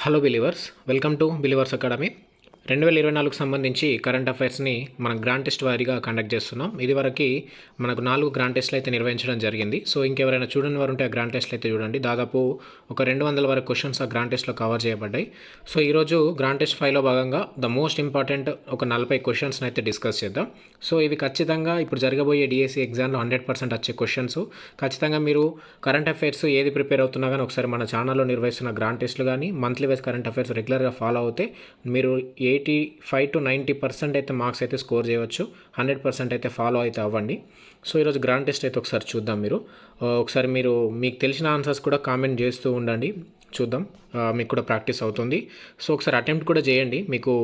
Hello believers, welcome to believers academy. 2024కు సంబంధించి current అఫైర్స్ని మనం గ్రాండ్ టెస్ట్ వారీగా కండక్ట్ చేస్తున్నాం. ఇదివరకు మనకు 4 గ్రాండ్ టెస్ట్లు అయితే నిర్వహించడం జరిగింది. సో ఇంకెవరైనా చూడని వారు ఉంటే ఆ గ్రాండ్ టెస్ట్లు అయితే చూడండి. దాదాపు ఒక 200 వరకు క్వశ్చన్స్ ఆ గ్రాండ్ టెస్ట్లో కవర్ చేయబడ్డాయి. సో ఈరోజు గ్రాండ్ టెస్ట్ 5లో భాగంగా ద మోస్ట్ ఇంపార్టెంట్ ఒక 40 క్వశ్చన్స్ని అయితే డిస్కస్ చేద్దాం. సో ఇవి ఖచ్చితంగా ఇప్పుడు జరగబోయే డిఎస్సి ఎగ్జామ్లో 100% వచ్చే క్వశ్చన్స్. ఖచ్చితంగా మీరు కరెంట్ అఫైర్స్ ఏది ప్రిపేర్ అవుతున్నా కానీ ఒకసారి మన ఛానల్లో నిర్వహిస్తున్న గ్రాండ్ టెస్ట్లు కానీ మంత్లీ వైజ్ కరెంట్ అఫైర్స్ రెగ్యులర్గా ఫాలో అవుతే మీరు 85 to 90% అయితే మార్క్స్ అయితే స్కోర్ చేయవచ్చు. 100% అయితే ఫాలో అయితే అవ్వండి. సో ఈరోజు గ్రాండ్ టెస్ట్ అయితే ఒకసారి చూద్దాం. ఒకసారి మీకు తెలిసిన ఆన్సర్స్ కూడా కామెంట్ చేస్తూ ఉండండి, చూద్దాం. మీకు కూడా ప్రాక్టీస్ అవుతుంది. సో ఒకసారి అటెంప్ట్ కూడా చేయండి, మీకు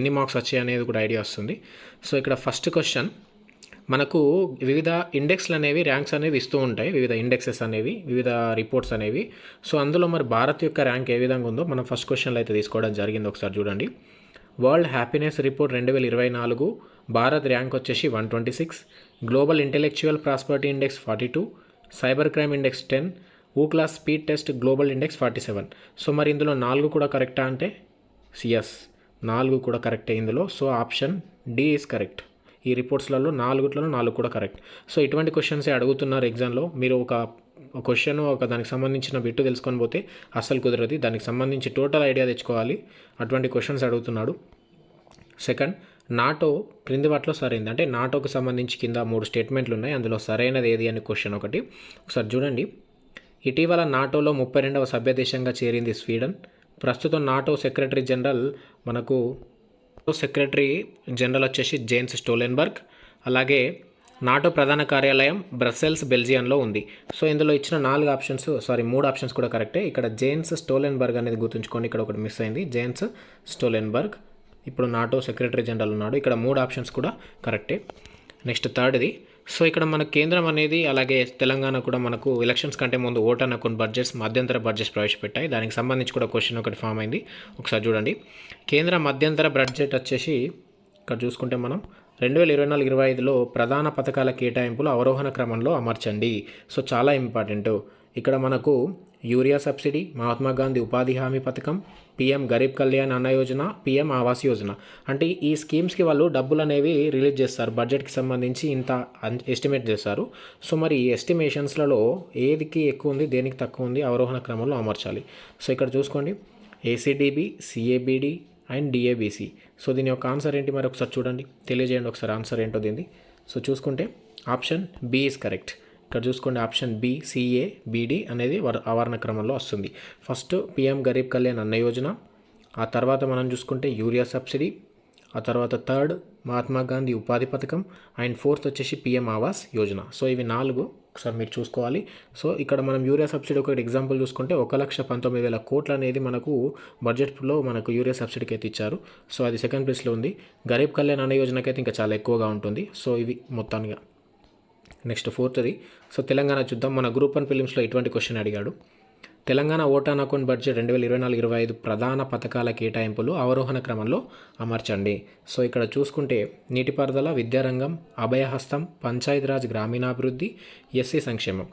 ఎన్ని మార్క్స్ వచ్చాయి అనేది కూడా ఐడియా వస్తుంది. సో ఇక్కడ ఫస్ట్ క్వశ్చన్, మనకు వివిధ ఇండెక్స్లు అనేవి ర్యాంక్స్ అనేవి ఇస్తూ ఉంటాయి, వివిధ ఇండెక్సెస్ అనేవి, వివిధ రిపోర్ట్స్ అనేవి. సో అందులో మరి భారత్ యొక్క ర్యాంక్ ఏ విధంగా ఉందో మనం ఫస్ట్ క్వశ్చన్లో అయితే తీసుకోవడం జరిగింది. ఒకసారి చూడండి. World happiness report 2024 Bharat rank వచ్చేసి 126, global intellectual prosperity index 42, cyber crime index 10, Ookla's speed test global index 47. So మరి ఇందులో 4 కూడా కరెక్టా అంటే ఎస్, 4 కూడా కరెక్టే ఇందులో. So option D is correct. ఈ రిపోర్ట్స్లలో 4 కూడా కరెక్ట్. సో ఇటువంటి క్వశ్చన్సే అడుగుతున్నారు ఎగ్జామ్లో. మీరు ఒక క్వశ్చన్ దానికి సంబంధించిన బిట్టు తెలుసుకొని పోతే అస్సలు కుదరదు. దానికి సంబంధించి టోటల్ ఐడియా తెచ్చుకోవాలి. అటువంటి క్వశ్చన్స్ అడుగుతున్నాడు. సెకండ్, నాటో క్రింది వాటిలో సరైనది అంటే నాటోకి సంబంధించి కింద 3 స్టేట్మెంట్లు ఉన్నాయి, అందులో సరైనది ఏది అని క్వశ్చన్ ఒకటి. ఒకసారి చూడండి. ఇటీవల నాటోలో 32వ సభ్య దేశంగా చేరింది స్వీడన్. ప్రస్తుతం నాటో సెక్రటరీ జనరల్ వచ్చేసి జేన్స్ స్టోలెన్బర్గ్. అలాగే నాటో ప్రధాన కార్యాలయం బ్రసెల్స్, బెల్జియంలో ఉంది. సో ఇందులో ఇచ్చిన 3 ఆప్షన్స్ కూడా కరెక్టే. ఇక్కడ జేన్స్ స్టోలెన్బర్గ్ అనేది గుర్తుంచుకోండి, ఇక్కడ ఒకటి మిస్ అయింది. జేన్స్ స్టోలెన్బర్గ్ ఇప్పుడు నాటో సెక్రటరీ జనరల్ ఉన్నాడు. ఇక్కడ 3 ఆప్షన్స్ కూడా కరెక్టే. నెక్స్ట్ థర్డ్ది. సో ఇక్కడ మన కేంద్రం అనేది అలాగే తెలంగాణ కూడా మనకు ఎలక్షన్స్ కంటే ముందు ఓటాన్ అకౌంట్ బడ్జెట్స్, మధ్యంతర బడ్జెట్స్ ప్రవేశపెట్టాయి. దానికి సంబంధించి కూడా క్వశ్చన్ ఒకటి ఫామ్ అయింది. ఒకసారి చూడండి. కేంద్ర మధ్యంతర బడ్జెట్ వచ్చేసి ఇక్కడ చూసుకుంటే మనం 2024-25లో ప్రధాన పథకాల కేటాయింపులు అవరోహణ క్రమంలో అమర్చండి. సో చాలా ఇంపార్టెంట్. ఇక్కడ మనకు యూరియా సబ్సిడీ, మహాత్మా గాంధీ ఉపాధి హామీ పథకం, పీఎం గరీబ్ కళ్యాణ్ అన్న యోజన, పీఎం ఆవాస్ యోజన. అంటే ఈ స్కీమ్స్కి వాళ్ళు డబ్బులు అనేవి రిలీజ్ చేస్తారు, బడ్జెట్కి సంబంధించి ఇంత ఎస్టిమేట్ చేస్తారు. సో మరి ఈ ఎస్టిమేషన్స్లలో ఏదికి ఎక్కువ ఉంది, దేనికి తక్కువ ఉంది, అవరోహణ క్రమంలో అమర్చాలి. సో ఇక్కడ చూసుకోండి. ఏసీడీబీ, సిఏబిడి అండ్ డిఏబిసి. సో దీని యొక్క ఆన్సర్ ఏంటి మరి ఒకసారి చూడండి, తెలియజేయండి ఒకసారి ఆన్సర్ ఏంటో దీన్ని. సో చూసుకుంటే ఆప్షన్ బి ఈజ్ కరెక్ట్. ఇక్కడ చూసుకోండి, ఆప్షన్ బి, సిఏబిడి అనేది ఆవరణ క్రమంలో వస్తుంది. ఫస్ట్ పిఎం గరీబ్ కళ్యాణ్ అన్న యోజన, ఆ తర్వాత మనం చూసుకుంటే యూరియా సబ్సిడీ, ఆ తర్వాత థర్డ్ మహాత్మా గాంధీ ఉపాధి పథకం అండ్ ఫోర్త్ వచ్చేసి పిఎం ఆవాస్ యోజన. సో ఇవి 4 ఒకసారి మీరు చూసుకోవాలి. సో ఇక్కడ మనం యూరియా సబ్సిడీ ఒకటి ఎగ్జాంపుల్ చూసుకుంటే 1,19,000 కోట్లు అనేది మనకు బడ్జెట్లో మనకు యూరియా సబ్సిడీకి అయితే ఇచ్చారు. సో అది సెకండ్ ప్లేస్లో ఉంది. గరీబ్ కళ్యాణ్ అన్న యోజనకి అయితే ఇంకా చాలా ఎక్కువగా ఉంటుంది. సో ఇవి మొత్తానికి. నెక్స్ట్ ఫోర్త్ది. సో తెలంగాణ చూద్దాం. మన గ్రూప్ 1 ప్రిలిమ్స్లో ఇటువంటి క్వశ్చన్ అడిగాడు. తెలంగాణ ఓటాన్ అకౌంట్ బడ్జెట్ 2024-25 ప్రధాన పథకాల కేటాయింపులు అవరోహణ క్రమంలో అమర్చండి. సో ఇక్కడ చూసుకుంటే నీటిపారుదల, విద్యారంగం, అభయహస్తం, పంచాయతీరాజ్ గ్రామీణాభివృద్ధి, ఎస్సీ సంక్షేమం.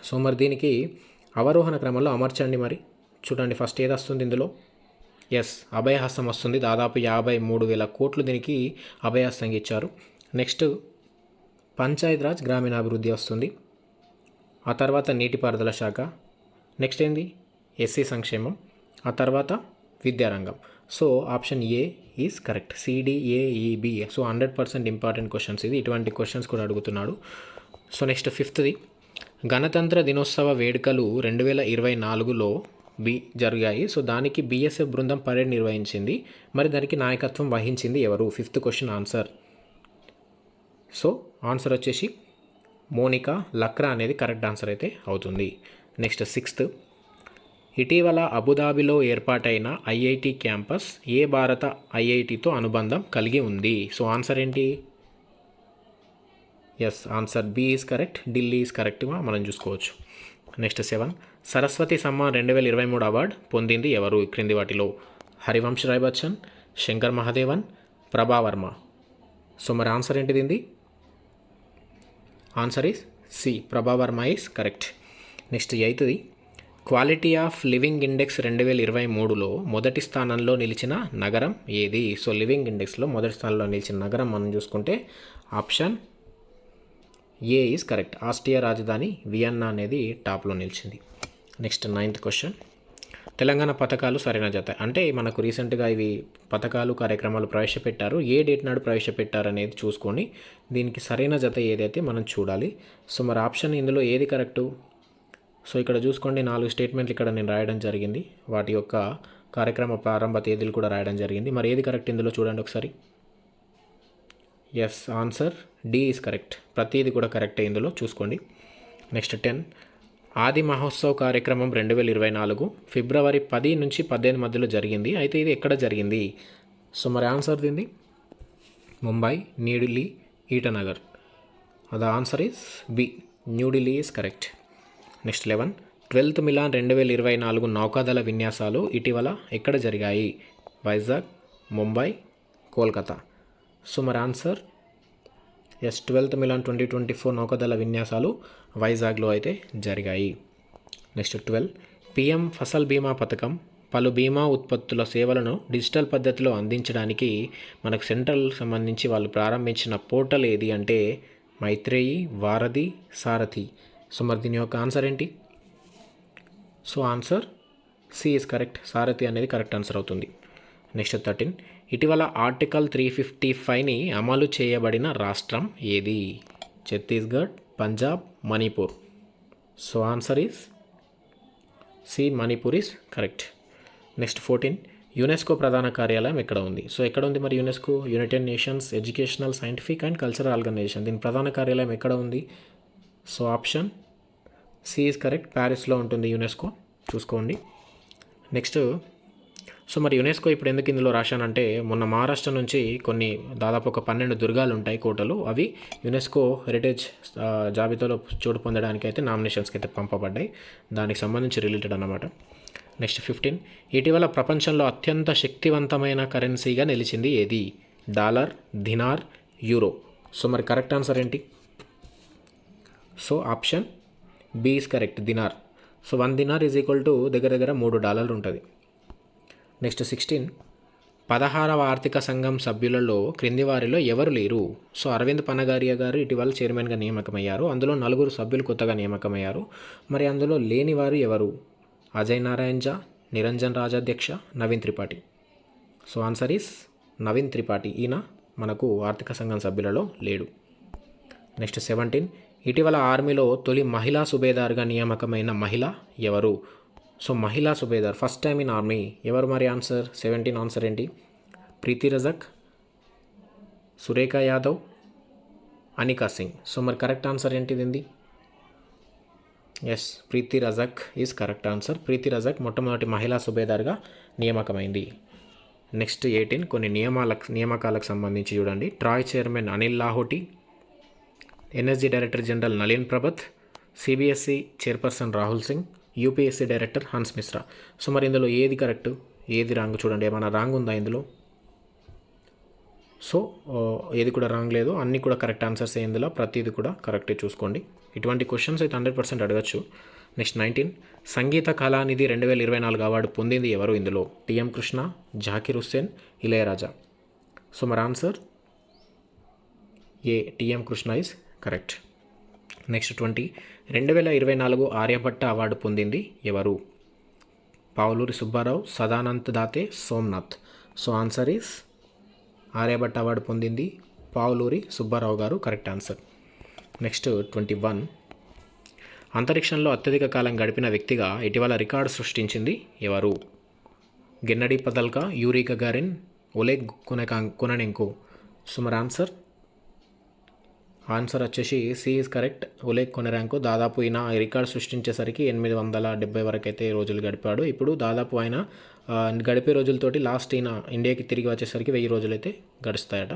సో మరి దీనికి అవరోహణ క్రమంలో అమర్చండి. మరి చూడండి, ఫస్ట్ ఏది వస్తుంది ఇందులో? ఎస్, అభయహస్తం వస్తుంది. దాదాపు 53,000 కోట్లు దీనికి అభయహస్తంగా ఇచ్చారు. నెక్స్ట్ పంచాయతీరాజ్ గ్రామీణాభివృద్ధి వస్తుంది. ఆ తర్వాత నీటిపారుదల శాఖ. నెక్స్ట్ ఏంది? ఎస్సీ సంక్షేమం. ఆ తర్వాత విద్యారంగం. So option A is correct. C D A E B. So 100% important questions ఇది. ఇటువంటి క్వశ్చన్స్ కూడా అడుగుతున్నాడు. సో నెక్స్ట్ ఫిఫ్త్ది. గణతంత్ర దినోత్సవ వేడుకలు 2024లో జరిగాయి. సో దానికి బీఎస్ఎఫ్ బృందం పరేడ్ నిర్వహించింది. మరి దానికి నాయకత్వం వహించింది ఎవరు? Fifth question answer. So answer వచ్చేసి మోనికా లక్రా అనేది కరెక్ట్ ఆన్సర్ అయితే అవుతుంది. Next sixth. ఇటీవల అబుదాబిలో ఏర్పాటైన ఐఐటి క్యాంపస్ ఏ భారత ఐఐటితో అనుబంధం కలిగి ఉంది? సో ఆన్సర్ ఏంటి? Yes, answer B is correct. Delhi is కరెక్ట్గా మనం చూసుకోవచ్చు. నెక్స్ట్ 7. సరస్వతి సమ్మాన్ 2023 అవార్డు పొందింది ఎవరు? క్రింది వాటిలో హరివంశ్ రాయ్ బచ్చన్, శంకర్ మహాదేవన్, ప్రభావర్మ. సో మరి ఆన్సర్ ఏంటిది? ఇది answer is C, ప్రభావర్మ is correct. Next 8ది. Quality of living index 2023లో మొదటి స్థానంలో నిలిచిన నగరం ఏది? సో లివింగ్ ఇండెక్స్లో మొదటి స్థానంలో నిలిచిన నగరం మనం చూసుకుంటే option A is correct. Austria రాజధాని వియన్నా అనేది టాప్లో నిలిచింది. Next 9th question. తెలంగాణ పథకాలు సరైన జత. అంటే మనకు రీసెంట్గా ఇవి పథకాలు కార్యక్రమాలు ప్రవేశపెట్టారు. ఏ డేట్ నాడు ప్రవేశపెట్టారు అనేది చూసుకొని దీనికి సరైన జత ఏదైతే మనం చూడాలి. సో మరి ఆప్షన్ ఇందులో ఏది కరెక్టు? సో ఇక్కడ చూసుకోండి 4 స్టేట్మెంట్లు ఇక్కడ నేను రాయడం జరిగింది. వాటి యొక్క కార్యక్రమ ప్రారంభ తేదీలు కూడా రాయడం జరిగింది. మరి ఏది కరెక్ట్ ఇందులో చూడండి ఒకసారి. Yes, answer D is correct. ప్రతిదీ కూడా కరెక్టే ఇందులో చూసుకోండి. నెక్స్ట్ 10. ఆది మహోత్సవ్ కార్యక్రమం 2024 ఫిబ్రవరి 10 నుంచి 18 మధ్యలో జరిగింది. అయితే ఇది ఎక్కడ జరిగింది? సో మరి ఆన్సర్ దీనిది Mumbai, New Delhi, Itanagar. The answer is B, New Delhi is correct. Next 11. 12th Milan 2024 నౌకాదళ విన్యాసాలు ఇటీవల ఎక్కడ జరిగాయి? వైజాగ్, ముంబై, కోల్కతా. సో మరి ఆన్సర్ ఎస్, 12th మిలాన్ 2024 నౌకాదళ విన్యాసాలు వైజాగ్లో అయితే జరిగాయి. నెక్స్ట్ 12. పిఎం ఫసల్ బీమా పథకం పలు బీమా ఉత్పత్తుల సేవలను డిజిటల్ పద్ధతిలో అందించడానికి మనకు సెంట్రల్ సంబంధించి వాళ్ళు ప్రారంభించిన పోర్టల్ ఏది అంటే మైత్రేయి, వారధి, సారథి. సో మరి దీని యొక్క ఆన్సర్ ఏంటి? So answer C is correct. Sarathi అనేది కరెక్ట్ ఆన్సర్ అవుతుంది. నెక్స్ట్ 13. ఇటీవల ఆర్టికల్ 355ని అమలు చేయబడిన రాష్ట్రం ఏది? Chhattisgarh, Punjab, Manipur. So answer is C, Manipur is correct. Next 14. UNESCO ప్రధాన కార్యాలయం ఎక్కడ ఉంది? సో ఎక్కడ ఉంది మరి UNESCO? United Nations Educational, Scientific and Cultural Organization. దీని ప్రధాన కార్యాలయం ఎక్కడ ఉంది? So option C is correct. ప్యారిస్లో ఉంటుంది యునెస్కో, చూసుకోండి. నెక్స్ట్ సో మరి యునెస్కో ఇప్పుడు ఎందుకు ఇందులో రాశానంటే మొన్న మహారాష్ట్ర నుంచి కొన్ని దాదాపు ఒక 12 దుర్గాలు ఉంటాయి, కోటలు. అవి యునెస్కో హెరిటేజ్ జాబితాలో చోటు పొందడానికి అయితే నామినేషన్స్కి అయితే పంపబడ్డాయి. దానికి సంబంధించి రిలేటెడ్ అన్నమాట. నెక్స్ట్ 15. ఇటీవల ప్రపంచంలో అత్యంత శక్తివంతమైన కరెన్సీగా నిలిచింది ఏది? Dollar, dinar, euro. సో మరి కరెక్ట్ ఆన్సర్ ఏంటి? So option B is correct, dinar. So 1 dinar is equal to దగ్గర దగ్గర $3 ఉంటుంది. నెక్స్ట్ 16. 16వ ఆర్థిక సంఘం సభ్యులలో క్రింది వారిలో ఎవరు లేరు? సో అరవింద్ పనగారియా గారు ఇటీవల చైర్మన్గా నియామకమయ్యారు. అందులో 4 సభ్యులు కొత్తగా నియామకమయ్యారు. మరి అందులో లేని వారు ఎవరు? అజయ్ నారాయణ్ జా, Niranjan Rajadhyaksha, Naveen Tripathi. So answer is Naveen Tripathi. ఈయన మనకు ఆర్థిక సంఘం సభ్యులలో లేడు. నెక్స్ట్ 17. ఇటీవల ఆర్మీలో తొలి మహిళా సుబేదార్గా నియామకమైన మహిళ ఎవరు? సో మహిళా subedar first time in army ఎవరు మరి? ఆన్సర్ 17 ఆన్సర్ ఏంటి? ప్రీతి రజక్, సురేఖ యాదవ్, అనికా సింగ్. సో మరి కరెక్ట్ ఆన్సర్ ఏంటి దీనిది? Yes, Preethi Rajak is correct answer. Preethi Rajak మొట్టమొదటి మహిళా సుబేదార్గా నియామకమైంది. నెక్స్ట్ 18. కొన్ని నియామకాలకు సంబంధించి చూడండి. TRAI chairman Anil Lahoti, NSG director general Nalin Prabhat, CBSE chairperson Rahul Singh, UPSC director Hans Mishra. So మరి ఇందులో ఏది కరెక్ట్, ఏది రాంగ్ చూడండి. ఏమైనా రాంగ్ ఉందా ఇందులో? సో ఏది కూడా రాంగ్ లేదు, అన్నీ కూడా కరెక్ట్ ఆన్సర్స్. ఇందులో ప్రతిదీ కూడా కరెక్టే చూసుకోండి. ఇటువంటి క్వశ్చన్స్ అయితే 100% అడగచ్చు. నెక్స్ట్ 19. సంగీత కళానిధి 2024 అవార్డు పొందింది ఎవరు? ఇందులో టిఎం కృష్ణ, జాకిర్ హుస్సేన్, ఇళయరాజా. సో మరి answer A, TM Krishna is correct. Next 20. 2024 Aryabhata award పొందింది ఎవరు? Pavuluri Subbarao, Sadanand Date, Somanath. So answer is Aryabhata award పొందింది పావులూరి సుబ్బారావు గారు, కరెక్ట్ ఆన్సర్. నెక్స్ట్ 21. అంతరిక్షంలో అత్యధిక కాలం గడిపిన వ్యక్తిగా ఇటీవల రికార్డు సృష్టించింది ఎవరు? గెన్నడీ పదల్కా, యూరీ గగారిన్, ఒలెగ్ కొనెనెంకో. సో మరి ఆన్సర్ వచ్చేసి సి ఈజ్ కరెక్ట్, ఒలెగ్ కొనెనెంకో. దాదాపు ఈయన రికార్డు సృష్టించేసరికి 870 వరకు అయితే రోజులు గడిపాడు. ఇప్పుడు దాదాపు ఆయన గడిపే రోజులతోటి లాస్ట్ ఈయన ఇండియాకి తిరిగి వచ్చేసరికి 1000 రోజులైతే గడుస్తాయట.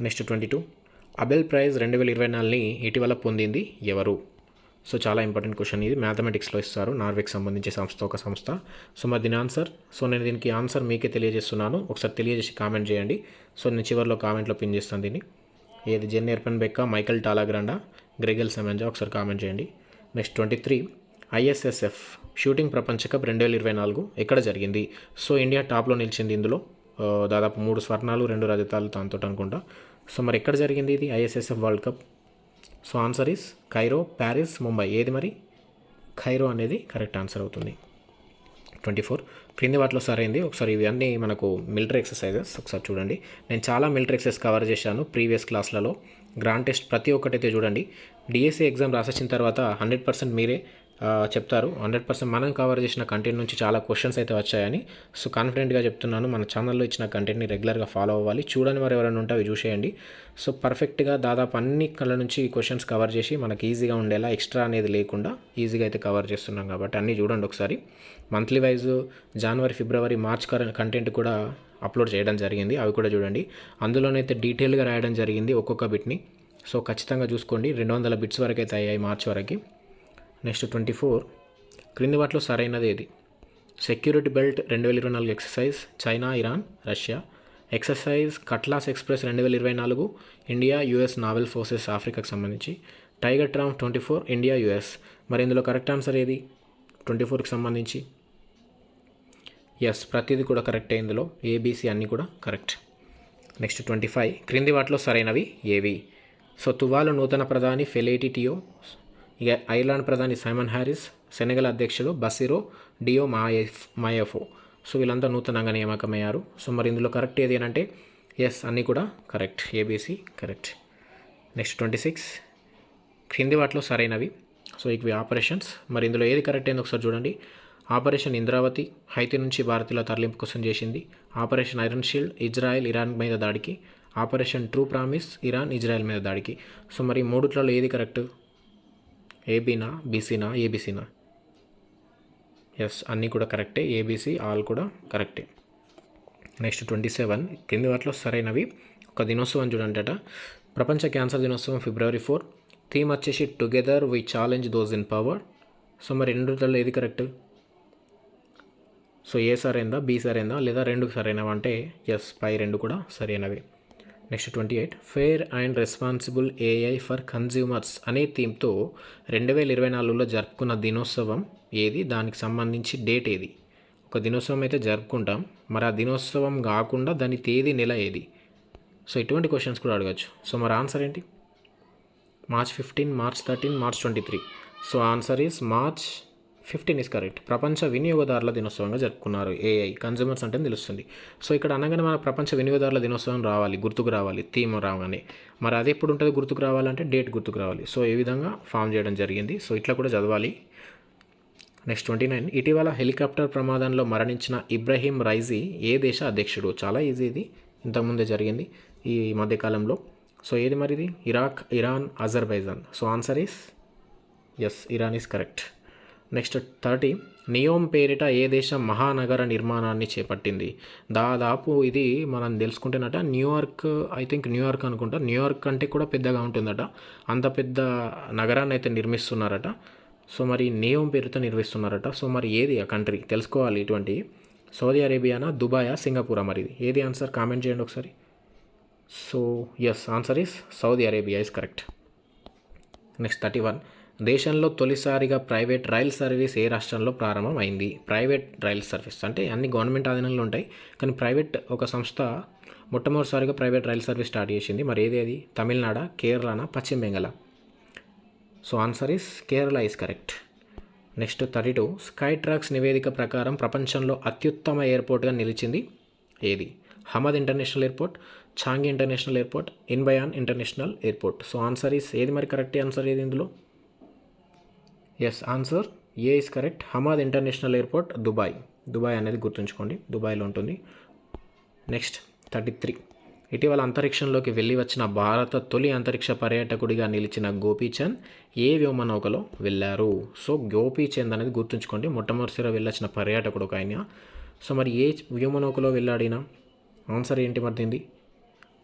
నెక్స్ట్ 22. అబెల్ ప్రైజ్ 2024ని ఇటీవల పొందింది ఎవరు? సో చాలా ఇంపార్టెంట్ క్వశ్చన్ ఇది, మ్యాథమెటిక్స్లో ఇస్తారు, నార్వేకి సంబంధించి ఒక సంస్థ. సో మరి దీని ఆన్సర్, సో నేను దీనికి ఆన్సర్ మీకే తెలియజేస్తున్నాను, ఒకసారి తెలియజేసి కామెంట్ చేయండి. సో నేను చివరిలో కామెంట్లో పిన్ చేస్తాను దీన్ని. ఏది జెన్ ఎర్పెన్ బెక్కా, మైకల్ టాలాగ్రాండా, గ్రెగెల్ సెమెన్జా, ఒకసారి కామెంట్ చేయండి. నెక్స్ట్ 23. ISSF షూటింగ్ ప్రపంచ కప్ 2024 ఎక్కడ జరిగింది? సో ఇండియా టాప్లో నిలిచింది ఇందులో. దాదాపు 3 స్వర్ణాలు 2 రజతాలు దాంతో అనుకుంటా. సో మరి ఎక్కడ జరిగింది ఇది ISSF world cup? So answer is Cairo, Paris, Mumbai. ఏది మరి? ఖైరో అనేది కరెక్ట్ ఆన్సర్ అవుతుంది. 24 క్రింది వాటిలో సరైంది. ఒకసారి ఇవి అన్నీ మనకు మిలిటరీ ఎక్సర్సైజెస్ ఒకసారి చూడండి. నేను చాలా మిలిటరీ ఎక్సర్సైజ్ కవర్ చేశాను ప్రీవియస్ క్లాస్లలో. గ్రాండ్ టెస్ట్ ప్రతి ఒక్కటైతే చూడండి. డిఎస్సి ఎగ్జామ్ రాసేసిన తర్వాత 100% మీరే చెప్తారు. 100% మనం కవర్ చేసిన కంటెంట్ నుంచి చాలా క్వశ్చన్స్ అయితే వచ్చాయని. సో కాన్ఫిడెంట్గా చెప్తున్నాను. మన ఛానల్లో ఇచ్చిన కంటెంట్ని రెగ్యులర్గా ఫాలో అవ్వాలి. చూడని వారు ఎవరైనా ఉంటే అవి చూసేయండి. సో పర్ఫెక్ట్గా దాదాపు అన్ని కళ్ళ నుంచి క్వశ్చన్స్ కవర్ చేసి మనకి ఈజీగా ఉండేలా ఎక్స్ట్రా అనేది లేకుండా ఈజీగా అయితే కవర్ చేస్తున్నాం కాబట్టి అన్నీ చూడండి ఒకసారి. మంత్లీ వైజ్ జనవరి, ఫిబ్రవరి, మార్చ్ కంటెంట్ కూడా అప్లోడ్ చేయడం జరిగింది. అవి కూడా చూడండి. అందులోనైతే డీటెయిల్గా రాయడం జరిగింది ఒక్కొక్క బిట్ని. సో ఖచ్చితంగా చూసుకోండి. 200 బిట్స్ వరకు అయితే అయ్యాయి మార్చ్ వరకు. నెక్స్ట్ 24 క్రింది వాటిలో సరైనది ఏది? Security belt 2024 exercise China, Iran, Russia. Exercise cutlass express 2024 India, US naval forces ఆఫ్రికాకు సంబంధించి. Tiger triumph 24 India, US. మరి ఇందులో కరెక్ట్ ఆన్సర్ ఏది 24కి సంబంధించి? ఎస్, ప్రతిదీ కూడా కరెక్టే ఇందులో. ఏబీసీ అన్నీ కూడా కరెక్ట్. నెక్స్ట్ 25 క్రింది వాటిలో సరైనవి ఏవి? సో తువాలు నూతన ప్రధాని ఫెలేటి టియో, ఇక ఐర్లాండ్ ప్రధాని సైమన్ హ్యారిస్, సెనెగల్ అధ్యక్షులు బసిరో డియో మాయఫో. సో వీళ్ళంతా నూతనంగా నియామకమయ్యారు. సో మరి ఇందులో కరెక్ట్ ఏది అని అంటే ఎస్, అన్నీ కూడా కరెక్ట్. ABC correct. నెక్స్ట్ 26 క్రింది వాటిలో సరైనవి. సో ఇవి ఆపరేషన్స్. మరి ఇందులో ఏది కరెక్ట్ అయింది ఒకసారి చూడండి. ఆపరేషన్ ఇంద్రావతి హైతి నుంచి భారతీయుల తరలింపు కోసం చేసింది. Operation iron shield Israel Iran మీద దాడికి. Operation true promise Iran Israel మీద దాడికి. సో మరి మూడిట్లలో ఏది కరెక్ట్? ఏబీనా, బీసీనా, ఏబీసీనా? ఎస్, అన్నీ కూడా కరెక్టే. ఏబీసీ ఆల్ కూడా కరెక్టే. నెక్స్ట్ 27 కింది వాటిలో సరైనవి. ఒక దినోత్సవం చూడండి. ప్రపంచ క్యాన్సర్ దినోత్సవం ఫిబ్రవరి 4. థీమ్ వచ్చేసి together we challenge those in power. So మరి రెండుట్లలో ఏది కరెక్ట్? సో ఏ సరైందా, బి సరైందా, లేదా రెండు సరైనవా అంటే ఎస్, పై రెండు కూడా సరైనవి. Next 28 fair and responsible AI for consumers అనే థీమ్తో 2024లో జరుపుకున్న దినోత్సవం ఏది? దానికి సంబంధించి డేట్ ఏది? ఒక దినోత్సవం అయితే జరుపుకుంటాం, మరి ఆ దినోత్సవం కాకుండా దాని తేదీ, నెల ఏది? సో ఇటువంటి క్వశ్చన్స్ కూడా అడగచ్చు. సో మరి ఆన్సర్ ఏంటి? March 15, March 13, March 23. So answer is March 15 is correct. ప్రపంచ వినియోగదారుల దినోత్సవంగా జరుపుకున్నారు. ఏఐ కన్జ్యూమర్స్ అంటే తెలుస్తుంది. సో ఇక్కడ అనగానే మన ప్రపంచ వినియోగదారుల దినోత్సవం రావాలి, గుర్తుకు రావాలి, థీమ్ రాగానే. మరి అది ఎప్పుడు ఉంటుంది గుర్తుకు రావాలంటే డేట్ గుర్తుకు రావాలి. సో ఈ విధంగా ఫామ్ చేయడం జరిగింది. సో ఇట్లా కూడా చదవాలి. నెక్స్ట్ 29 ఇటీవల హెలికాప్టర్ ప్రమాదంలో మరణించిన ఇబ్రహీం రైజీ ఏ దేశ అధ్యక్షుడు? చాలా ఈజీ ఇది, ఇంతకుముందే జరిగింది ఈ మధ్యకాలంలో. సో ఏది మరి ఇది? Iraq, Iran, Azerbaijan. So answer is yes, Iran is correct. Next 30 Neom పేరిట ఏ దేశం మహానగర నిర్మాణాన్ని చేపట్టింది? దాదాపు ఇది మనం తెలుసుకుంటేనట న్యూయార్క్, ఐ థింక్ న్యూయార్క్ అనుకుంటా. న్యూయార్క్ కంటే కూడా పెద్దగా ఉంటుందట. అంత పెద్ద నగరాన్ని అయితే నిర్మిస్తున్నారట. సో మరి నియోమ్ పేరుతో నిర్మిస్తున్నారట. సో మరి ఏది ఆ కంట్రీ తెలుసుకోవాలి. ఇటువంటి సౌదీ అరేబియానా, దుబాయా, సింగపూరా? మరి ఏది ఆన్సర్? కామెంట్ చేయండి ఒకసారి. So yes, answer is Saudi Arabia is correct. Next 31 దేశంలో తొలిసారిగా ప్రైవేట్ రైల్ సర్వీస్ ఏ రాష్ట్రంలో ప్రారంభమైంది? ప్రైవేట్ రైల్ సర్వీస్ అంటే అన్ని గవర్నమెంట్ ఆధీనంలో ఉంటాయి, కానీ ప్రైవేట్ ఒక సంస్థ మొట్టమొదటిసారిగా ప్రైవేట్ రైల్ సర్వీస్ స్టార్ట్ చేసింది. మరి ఏది అది? తమిళనాడు, కేరళనా, పశ్చిమ Bengal? So answer is Kerala is correct. Next 32 Skytrax నివేదిక ప్రకారం ప్రపంచంలో అత్యుత్తమ ఎయిర్పోర్ట్గా నిలిచింది ఏది? Hamad international airport, Changi international airport, Incheon international airport. So answer is ఏది మరి కరెక్ట్ ఆన్సర్ ఏది ఇందులో? Yes, answer A is correct. Hamad international airport Dubai. Dubai అనేది గుర్తుంచుకోండి, దుబాయ్లో ఉంటుంది. నెక్స్ట్ 33 ఇటీవల అంతరిక్షంలోకి వెళ్ళి వచ్చిన భారత తొలి అంతరిక్ష పర్యాటకుడిగా నిలిచిన గోపీచంద్ ఏ వ్యోమనౌకలో వెళ్ళారు? సో గోపీచంద్ అనేది గుర్తుంచుకోండి, మొట్టమొదటిసారిగా వెళ్ళొచ్చిన పర్యాటకుడు ఒక ఆయన. సో మరి ఏ వ్యోమనౌకలో వెళ్ళాడినా? ఆన్సర్ ఏంటి మరి దీనిది?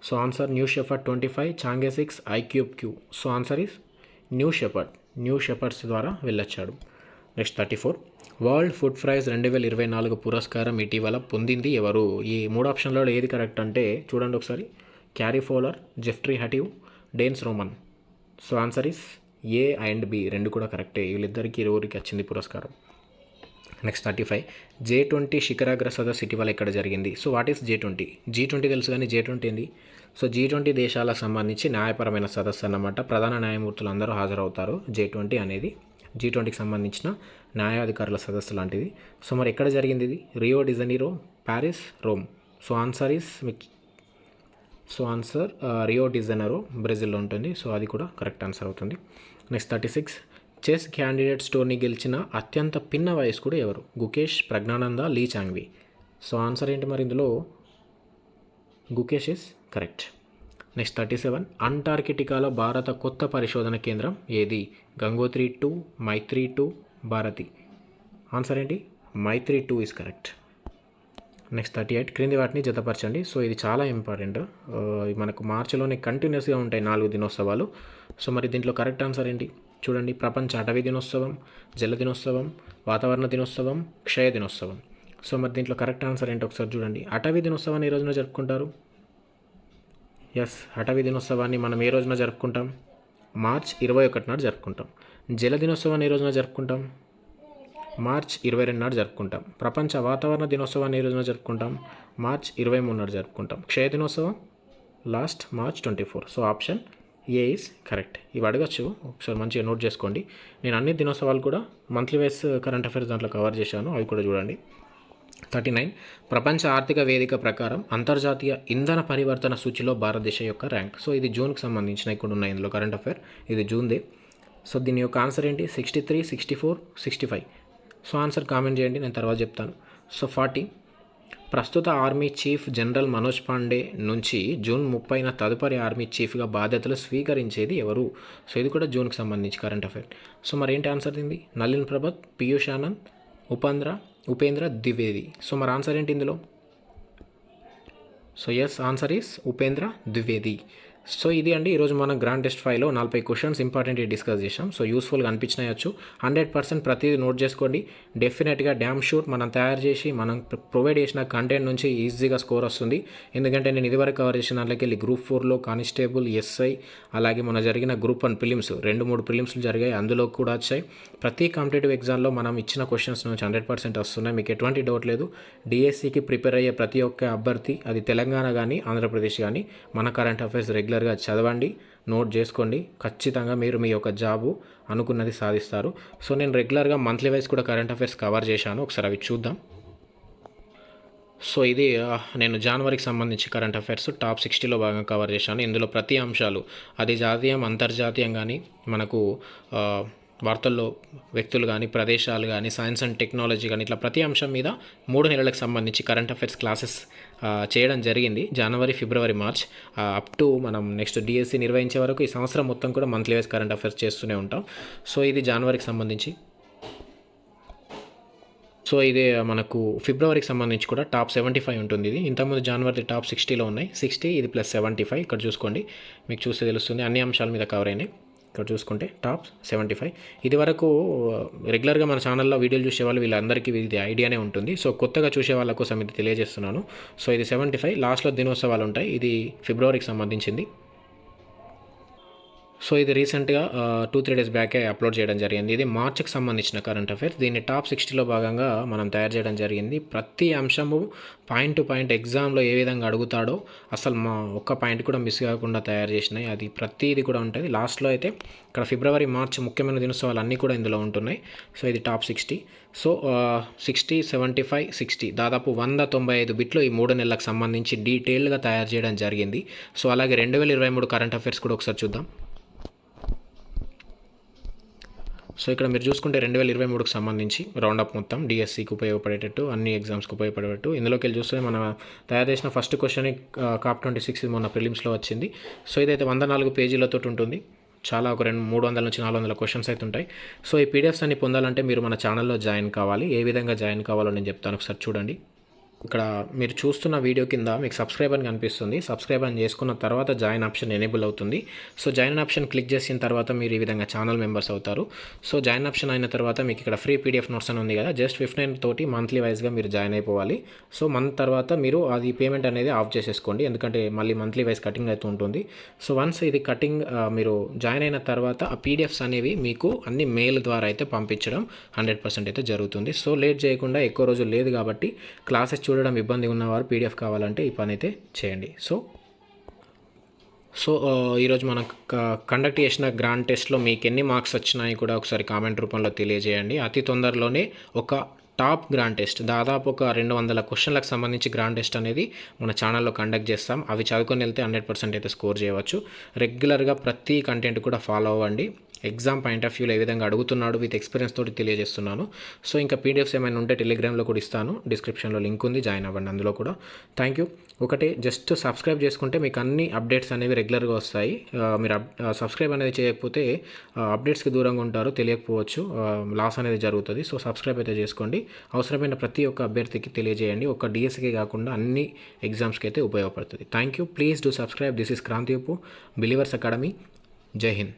So answer New Shepard 25 Chang'e 6 iCube Q. So answer is New Shepards ద్వారా వెళ్ళొచ్చాడు. నెక్స్ట్ 34 వరల్డ్ ఫుడ్ ప్రైజ్ 2024 పురస్కారం ఇటీవల పొందింది ఎవరు? ఈ 3 ఆప్షన్లలో ఏది కరెక్ట్ అంటే చూడండి ఒకసారి. క్యారీ ఫౌలర్, జెఫ్ట్రీ హటివ్, డేన్స్ రోమన్. So answer is A and B, రెండు కూడా కరెక్టే. వీళ్ళిద్దరికి ఇరువురికి వచ్చింది పురస్కారం. నెక్స్ట్ 35 G20 శిఖరాగ్ర సదస్సు ఇటీవల ఎక్కడ జరిగింది. So what is G20? G20 తెలుసు కానీ G20 ఏంది? సో G20 దేశాలకు సంబంధించి న్యాయపరమైన సదస్సు అన్నమాట. ప్రధాన న్యాయమూర్తులు అందరూ హాజరవుతారు. G20 అనేది G20కి సంబంధించిన న్యాయాధికారుల సదస్సు లాంటిది. సో మరి ఎక్కడ జరిగింది ఇది? Rio de Janeiro, Paris, Rome. So answer Rio de Janeiro బ్రెజిల్లో ఉంటుంది. సో అది కూడా కరెక్ట్ ఆన్సర్ అవుతుంది. నెక్స్ట్ 36 చెస్ క్యాండిడేట్స్ టోర్నీ గెలిచిన అత్యంత పిన్న వయస్కుడు ఎవరు? Gukesh, Praggnanandhaa, Li Changwei. So answer ఏంటి మరి ఇందులో? Gukesh is correct. నెక్స్ట్ 37 అంటార్కిటికాలో భారత కొత్త పరిశోధన కేంద్రం ఏది? గంగోత్రి 2, మైత్రి 2, భారతి. ఆన్సర్ ఏంటి? మైత్రి 2 ఇస్ కరెక్ట్. నెక్స్ట్ 38 క్రింది వాటిని జతపరచండి. సో ఇది చాలా ఇంపార్టెంట్. మనకు మార్చిలోనే కంటిన్యూస్గా ఉంటాయి 4 దినోత్సవాలు. సో మరి దీంట్లో కరెక్ట్ ఆన్సర్ ఏంటి చూడండి. ప్రపంచ అటవీ దినోత్సవం, జల దినోత్సవం, వాతావరణ దినోత్సవం, క్షయ దినోత్సవం. సో మరి దీంట్లో కరెక్ట్ ఆన్సర్ ఏంటి ఒకసారి చూడండి. అటవీ దినోత్సవాన్ని ఏ రోజున జరుపుకుంటారు? ఎస్, అటవీ దినోత్సవాన్ని మనం ఏ రోజున జరుపుకుంటాం? మార్చ్ 21 నాడు జరుపుకుంటాం. జల దినోత్సవాన్ని ఏ రోజున జరుపుకుంటాం? మార్చ్ 22 నాడు జరుపుకుంటాం. ప్రపంచ వాతావరణ దినోత్సవాన్ని ఏ రోజున జరుపుకుంటాం? మార్చ్ 23 నాడు జరుపుకుంటాం. క్షయ దినోత్సవం last March 24. So option A is correct. ఇవి అడగచ్చు, ఒకసారి మంచిగా నోట్ చేసుకోండి. నేను అన్ని దినోత్సవాలు కూడా మంత్లీ వైస్ కరెంట్ అఫైర్స్ దాంట్లో కవర్ చేశాను, అవి కూడా చూడండి. 39 ప్రపంచ ఆర్థిక వేదిక ప్రకారం అంతర్జాతీయ ఇంధన పరివర్తన సూచిలో భారతదేశం యొక్క ర్యాంక్. సో ఇది జూన్కి సంబంధించిన ఇక్కడ ఉన్నాయి ఇందులో కరెంట్ అఫైర్, ఇది జూన్దే. సో దీని యొక్క ఆన్సర్ ఏంటి? 63, 64, 65. సో ఆన్సర్ కామెంట్ చేయండి, నేను తర్వాత చెప్తాను. సో 40 ప్రస్తుత army chief general Manoj Pandey నుంచి జూన్ 30న తదుపరి ఆర్మీ చీఫ్గా బాధ్యతలు స్వీకరించేది ఎవరు? సో ఇది కూడా జూన్కి సంబంధించి కరెంట్ అఫైర్. సో మరి ఏంటి ఆన్సర్ దీన్ని? నలిన్ ప్రభత్, పీయూష్ ఆనంద్, ఉపేంద్ర ద్వివేది. సో మరి ఆన్సర్ ఏంటి ఇందులో? So yes, answer is Upendra Dwivedi. So ఇది అండి ఈరోజు మన గ్రాండ్ టెస్ట్ 5లో 40 క్వశ్చన్స్ ఇంపార్టెంట్ డిస్కస్ చేసాం. సో యూస్ఫుల్గా అనిపించినాయచ్చు. 100% ప్రతిదీ నోట్ చేసుకోండి. డెఫినెట్గా డ్యామ్ షూర్ మనం తయారు చేసి మనం ప్రొవైడ్ చేసిన కంటెంట్ నుంచి ఈజీగా స్కోర్ వస్తుంది. ఎందుకంటే నేను ఇదివరకు కవర్ చేసిన దాంట్లోకి వెళ్ళి గ్రూప్ 4లో కానిస్టేబుల్, ఎస్ఐ, అలాగే మన జరిగిన గ్రూప్ 1 ప్రిలిమ్స్ 2-3 ప్రిలిమ్స్లు జరిగాయి, అందులో కూడా వచ్చాయి. ప్రతి కాంపిటేటివ్ ఎగ్జామ్లో మనం ఇచ్చిన క్వశ్చన్స్ నుంచి 100% వస్తున్నాయి, మీకు ఎటువంటి డౌట్ లేదు. డిఎస్సికి ప్రిపేర్ అయ్యే ప్రతి ఒక్క అభ్యర్థి, అది తెలంగాణ కానీ ఆంధ్రప్రదేశ్ కానీ, మన కరెంట్ అఫైర్స్ రెగ్యులర్గా చదవండి, నోట్ చేసుకోండి. ఖచ్చితంగా మీరు మీ యొక్క జాబు అనుకున్నది సాధిస్తారు. సో నేను రెగ్యులర్గా మంత్లీ వైజ్ కూడా కరెంట్ అఫైర్స్ కవర్ చేశాను, ఒకసారి అవి చూద్దాం. సో ఇది నేను జనవరికి సంబంధించి కరెంట్ అఫైర్స్ టాప్ 60లో భాగంగా కవర్ చేశాను. ఇందులో ప్రతి అంశాలు, అది జాతీయం అంతర్జాతీయం కానీ, మనకు వార్తల్లో వ్యక్తులు కానీ, ప్రదేశాలు కానీ, సైన్స్ అండ్ టెక్నాలజీ కానీ, ఇట్లా ప్రతి అంశం మీద 3 నెలలకు సంబంధించి కరెంట్ అఫైర్స్ క్లాసెస్ చేయడం జరిగింది. జనవరి, ఫిబ్రవరి, మార్చ్ అప్ టు మనం నెక్స్ట్ డిఎస్సి నిర్వహించే వరకు ఈ సంవత్సరం మొత్తం కూడా మంత్లీ వైజ్ కరెంట్ అఫైర్స్ చేస్తూనే ఉంటాం. సో ఇది జనవరికి సంబంధించి. సో ఇది మనకు ఫిబ్రవరికి సంబంధించి కూడా టాప్ 75 ఉంటుంది. ఇది ఇంతకుముందు జనవరి టాప్ 60లో ఉన్నాయి. 60 ఇది ప్లస్ 75 ఇక్కడ చూసుకోండి, మీకు చూస్తే తెలుస్తుంది. అన్ని అంశాల మీద కవర్ అయినాయి. ఇక్కడ చూసుకుంటే టాప్ 75. ఇది వరకు రెగ్యులర్గా మన ఛానల్లో వీడియోలు చూసేవాళ్ళు వీళ్ళందరికీ ఇది ఐడియానే ఉంటుంది. సో కొత్తగా చూసే వాళ్ళ కోసం ఇది తెలియజేస్తున్నాను. సో ఇది 75. లాస్ట్లో దినోత్సవాలు ఉంటాయి. ఇది ఫిబ్రవరికి సంబంధించింది. సో ఇది రీసెంట్గా 2-3 డేస్ బ్యాకే అప్లోడ్ చేయడం జరిగింది. ఇది మార్చికి సంబంధించిన కరెంట్ అఫైర్స్. దీన్ని టాప్ 60లో భాగంగా మనం తయారు చేయడం జరిగింది. ప్రతి అంశము పాయింట్ టు పాయింట్ ఎగ్జామ్లో ఏ విధంగా అడుగుతాడో అసలు మా ఒక్క పాయింట్ కూడా మిస్ కాకుండా తయారు చేసినాయి. అది ప్రతిది కూడా ఉంటుంది. లాస్ట్లో అయితే ఇక్కడ ఫిబ్రవరి, మార్చి ముఖ్యమైన దినోత్సవాలు అన్నీ కూడా ఇందులో ఉంటున్నాయి. సో ఇది టాప్ 60. సో 60, 75, 60 దాదాపు 195 బిట్లు ఈ 3 నెలలకు సంబంధించి డీటెయిల్గా తయారు చేయడం జరిగింది. సో అలాగే 2023 కరెంట్ అఫైర్స్ కూడా ఒకసారి చూద్దాం. సో ఇక్కడ మీరు చూసుకుంటే 2023కి సంబంధించి రౌండప్ మొత్తం డిఎస్సికి ఉపయోగపడేటట్టు, అన్ని ఎగ్జామ్స్కి ఉపయోగపడేటట్టు ఇందులోకి వెళ్ళి చూస్తే మనం తయారు చేసిన ఫస్ట్ క్వశ్చన్ కాప్ 26 మొన్న ప్రిలిమ్స్లో వచ్చింది. సో ఇదైతే 104 పేజీలతో ఉంటుంది. చాలా ఒక 300 నుంచి 400 క్వశ్చన్స్ అయితే ఉంటాయి. సో ఈ పీడిఎఫ్స్ అన్ని పొందాలంటే మీరు మన ఛానల్లో జాయిన్ కావాలి. ఏ విధంగా జాయిన్ కావాలో నేను చెప్తాను, ఒకసారి చూడండి. ఇక్కడ మీరు చూస్తున్న వీడియో కింద మీకు సబ్స్క్రైబ్ అని కనిపిస్తుంది. సబ్స్క్రైబ్ అని చేసుకున్న తర్వాత జాయిన్ ఆప్షన్ ఎనేబుల్ అవుతుంది. సో జాయిన్ ఆప్షన్ క్లిక్ చేసిన తర్వాత మీరు ఈ విధంగా ఛానల్ మెంబర్స్ అవుతారు. సో జాయిన్ ఆప్షన్ అయిన తర్వాత మీకు ఇక్కడ ఫ్రీ పీడిఎఫ్ నోట్స్ అని ఉంది కదా, జస్ట్ 59 తోటి మంత్లీ వైజ్గా మీరు జాయిన్ అయిపోవాలి. సో మంత్ తర్వాత మీరు అది పేమెంట్ అనేది ఆఫ్ చేసేసుకోండి, ఎందుకంటే మళ్ళీ మంత్లీ వైజ్ కటింగ్ అవుతూ ఉంటుంది. సో వన్స్ ఇది కటింగ్ మీరు జాయిన్ అయిన తర్వాత ఆ పీడిఎఫ్స్ అనేవి మీకు అన్ని మెయిల్ ద్వారా అయితే పంపించడం 100% అయితే జరుగుతుంది. సో లేట్ చేయకుండా, ఎక్కువ రోజులు లేదు కాబట్టి క్లాసెస్ చూడడం ఇబ్బంది ఉన్నవారు పీడిఎఫ్ కావాలంటే ఈ పని అయితే చేయండి. సో ఈరోజు మనం కండక్ట్ చేసిన గ్రాండ్ టెస్ట్లో మీకు ఎన్ని మార్క్స్ వచ్చినాయి కూడా ఒకసారి కామెంట్ రూపంలో తెలియజేయండి. అతి తొందరలోనే ఒక టాప్ గ్రాండ్ టెస్ట్, దాదాపు ఒక 200 క్వశ్చన్లకు సంబంధించి గ్రాండ్ టెస్ట్ అనేది మన ఛానల్లో కండక్ట్ చేస్తాం. అవి చదువుకొని వెళ్తే 100% అయితే స్కోర్ చేయవచ్చు. రెగ్యులర్గా ప్రతి కంటెంట్ కూడా ఫాలో అవ్వండి. ఎగ్జామ్ పాయింట్ ఆఫ్ వ్యూలో ఏ విధంగా అడుగుతున్నాడు విత్ ఎక్స్పీరియన్స్ తోటి తెలియజేస్తున్నాను. సో ఇంకా పీడిఎఫ్స్ ఏమైనా ఉంటే టెలిగ్రామ్లో కూడా ఇస్తాను, డిస్క్రిప్షన్లో లింక్ ఉంది, జాయిన్ అవ్వండి అందులో కూడా. Thank you. ఒకటే జస్ట్ సబ్స్క్రైబ్ చేసుకుంటే మీకు అన్ని అప్డేట్స్ అనేవి రెగ్యులర్గా వస్తాయి. మీరు సబ్స్క్రైబ్ అనేది చేయకపోతే అప్డేట్స్కి దూరంగా ఉంటారు, తెలియకపోవచ్చు, లాస్ అనేది జరుగుతుంది. సో సబ్స్క్రైబ్ అయితే చేసుకోండి. అవసరమైన ప్రతి ఒక్క అభ్యర్థికి తెలియజేయండి. ఒక డిఎస్సికి కాకుండా అన్ని ఎగ్జామ్స్కి అయితే ఉపయోగపడుతుంది. Thank you. Please do subscribe. This is Kranthi Uppu, believers academy. జై హింద్.